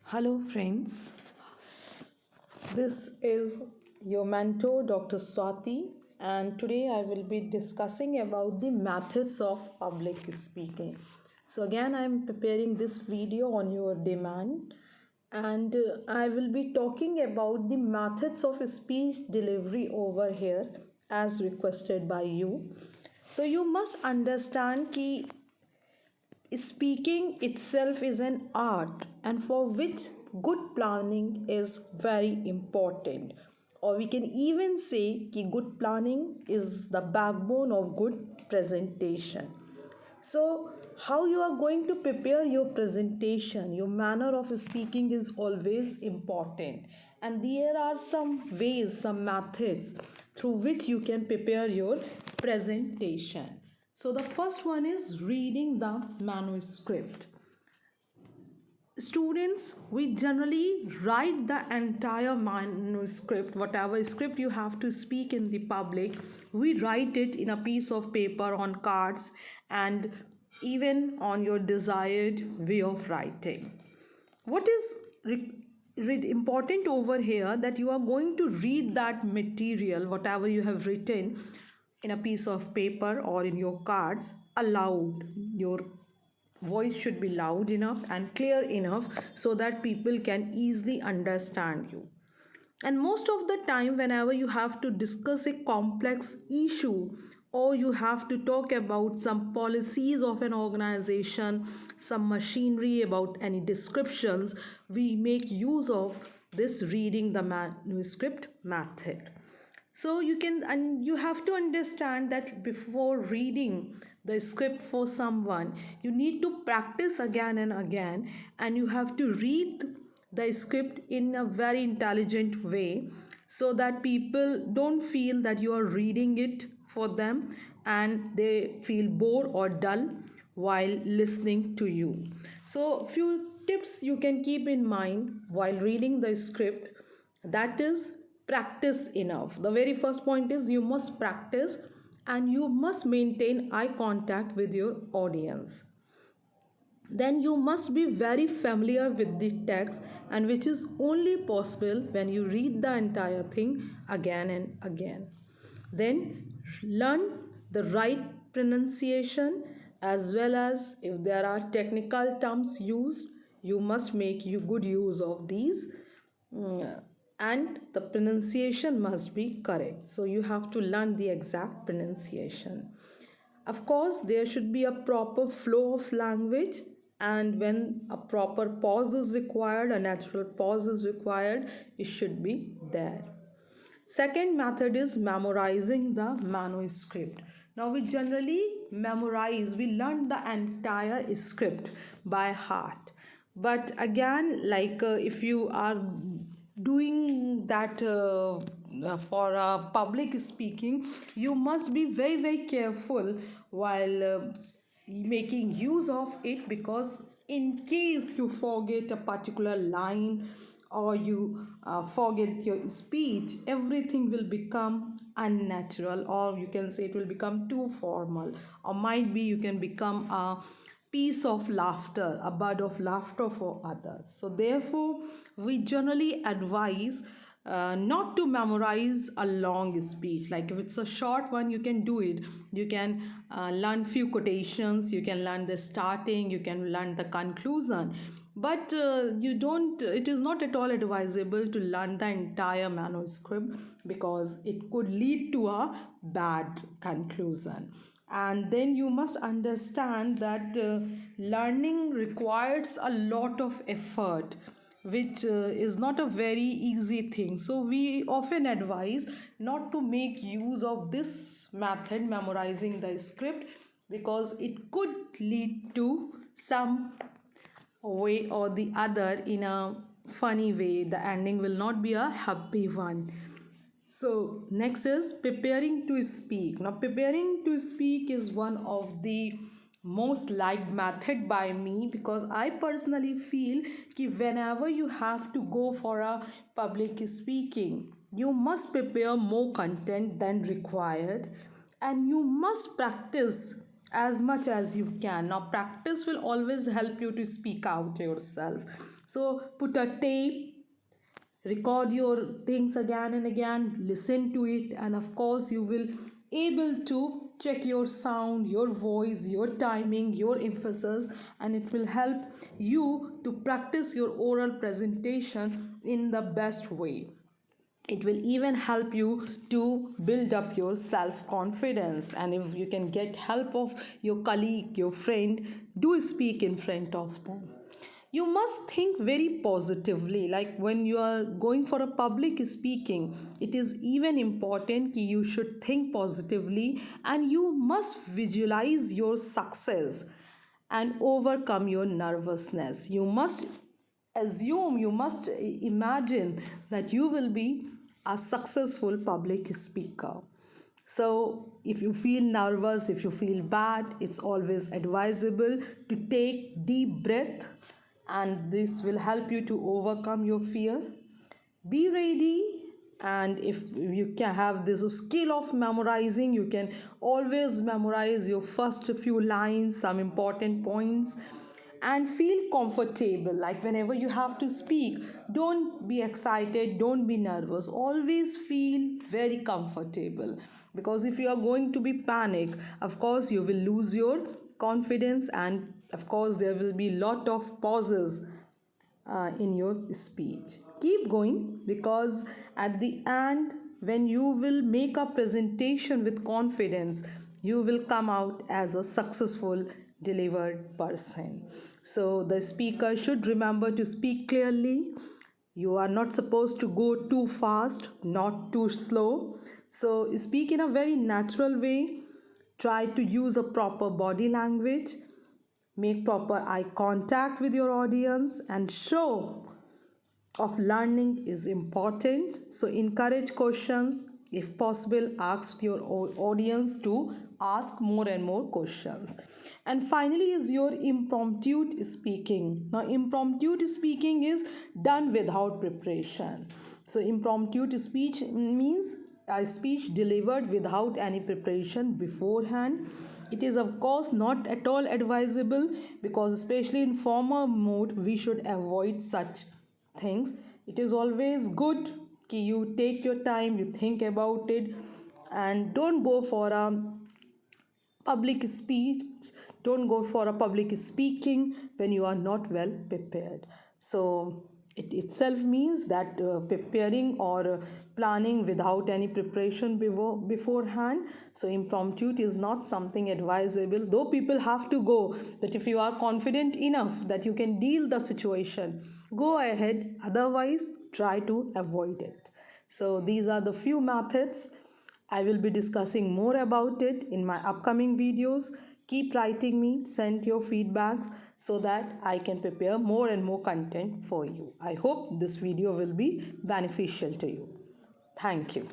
Hello, friends. This is your mentor, Dr. Swati, and today I will be discussing about the methods of public speaking. So, again, I am preparing this video on your demand, and I will be talking about the methods of speech delivery over here as requested by you. So, you must understand कि speaking itself is an art, and for which good planning is very important. Or we can even say that good planning is the backbone of good presentation. So, how you are going to prepare your presentation, your manner of speaking is always important. And there are some ways, some methods through which you can prepare your presentation. So, the first one is reading the manuscript. Students, we generally write the entire manuscript, whatever script you have to speak in the public, we write it in a piece of paper, on cards, and even on your desired way of writing. What is important over here, that you are going to read that material, whatever you have written in a piece of paper or in your cards, aloud. Your voice should be loud enough and clear enough so that people can easily understand you. And most of the time, whenever you have to discuss a complex issue, or you have to talk about some policies of an organization, some machinery, about any descriptions, we make use of this reading the manuscript method. So you have to understand that before reading the script for someone, you need to practice again and again, and you have to read the script in a very intelligent way, so that people don't feel that you are reading it for them and they feel bored or dull while listening to you. So few tips you can keep in mind while reading the script, that is, practice enough. The very first point is you must practice, and you must maintain eye contact with your audience. Then you must be very familiar with the text, and which is only possible when you read the entire thing again and again. Then learn the right pronunciation, as well as if there are technical terms used, you must make you good use of these. And the pronunciation must be correct. So you have to learn the exact pronunciation. Of course, there should be a proper flow of language, and when a proper pause is required, a natural pause is required, it should be there. Second method is memorizing the manuscript. Now we generally we learn the entire script by heart. But again, if you are doing that for public speaking, you must be very, very careful while making use of it, because in case you forget a particular line, or you forget your speech, everything will become unnatural, or you can say it will become too formal, or might be you can become a piece of laughter, a bud of laughter for others. So therefore we generally advise not to memorize a long speech. Like if it's a short one, you can do it. You can learn few quotations, you can learn the starting, you can learn the conclusion, but you don't it is not at all advisable to learn the entire manuscript, because it could lead to a bad conclusion. And then you must understand that learning requires a lot of effort, which is not a very easy thing. So we often advise not to make use of this method, memorizing the script, because it could lead to some way or the other in a funny way. The ending will not be a happy one. So next is preparing to speak. Now preparing to speak is one of the most liked method by me, because I personally feel that whenever you have to go for a public speaking, you must prepare more content than required, and you must practice as much as you can. Now practice will always help you to speak out yourself. So put a tape, record your things again and again, listen to it, and of course you will able to check your sound, your voice, your timing, your emphasis, and it will help you to practice your oral presentation in the best way. It will even help you to build up your self confidence, and if you can get help of your colleague, your friend, do speak in front of them. You must think very positively, like when you are going for a public speaking, it is even important that you should think positively, and you must visualize your success and overcome your nervousness. You must assume, you must imagine that you will be a successful public speaker. So, if you feel nervous, if you feel bad, it's always advisable to take deep breath, and this will help you to overcome your fear. Be ready, and if you can have this skill of memorizing, you can always memorize your first few lines, some important points, and feel comfortable. Like whenever you have to speak, don't be excited, don't be nervous, always feel very comfortable, because if you are going to be panic, of course you will lose your confidence, and of course there will be lot of pauses in your speech. Keep going, because at the end, when you will make a presentation with confidence, you will come out as a successful delivered person. So the speaker should remember to speak clearly. You are not supposed to go too fast, not too slow. So speak in a very natural way. Try to use a proper body language. Make proper eye contact with your audience, and show of learning is important. So encourage questions. If possible, ask your audience to ask more and more questions. And finally is your impromptu speaking. Now impromptu speaking is done without preparation. So impromptu speech means a speech delivered without any preparation beforehand. It is of course not at all advisable, because especially in formal mode we should avoid such things. It is always good कि you take your time, you think about it, and don't go for a public speech, don't go for a public speaking when you are not well prepared. So it itself means that preparing or planning without any preparation beforehand. So impromptu is not something advisable, though people have to go, but if you are confident enough that you can deal the situation, go ahead, otherwise try to avoid it. So these are the few methods. I will be discussing more about it in my upcoming videos. Keep writing me, send your feedbacks so that I can prepare more and more content for you. I hope this video will be beneficial to you. Thank you.